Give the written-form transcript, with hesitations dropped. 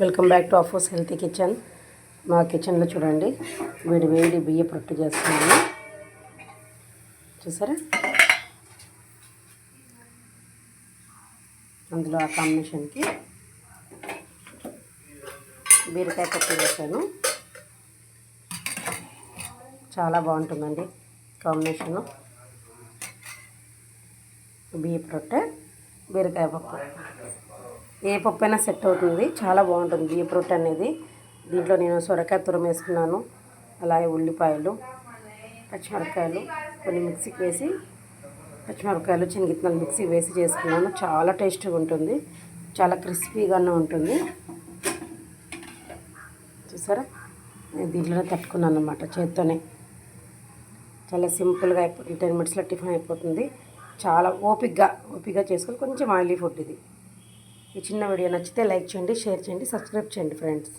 Welcome back to అఫోస్ healthy kitchen. మా కిచెన్లో చూడండి, వేడి వేడి బియ్య రొట్టె చేస్తున్నాను. చూసారా, అందులో ఆ కాంబినేషన్కి బీరకాయ పప్పు వేసాను. చాలా బాగుంటుందండి కాంబినేషను. బియ్యపు రొట్టె, బీరకాయ పప్పు, ఏ పప్పు అయినా సెట్ అవుతుంది. చాలా బాగుంటుంది బియ్యపు రొట్టె అనేది. దీంట్లో నేను సొరకాయ తురం వేసుకున్నాను, అలాగే ఉల్లిపాయలు, పచ్చిమిరపకాయలు కొన్ని మిక్సీకి వేసి, పచ్చిమిరపకాయలు శనగిత్తనాలు మిక్సీకి వేసి చేసుకున్నాను. చాలా టేస్టీగా ఉంటుంది, చాలా క్రిస్పీగానే ఉంటుంది. చూసారా, నేను దీంట్లోనే తట్టుకున్నాను అన్నమాట చేత్తోనే. చాలా సింపుల్గా అయిపోతుంది, 10 మినిట్స్లో టిఫిన్ అయిపోతుంది. చాలా ఓపిక్గా చేసుకొని, కొంచెం ఆయిలీ ఫుడ్ ఇది. ఈ చిన్న వీడియో నచ్చితే లైక్ చేయండి, షేర్ చేయండి, సబ్స్క్రైబ్ చేయండి ఫ్రెండ్స్.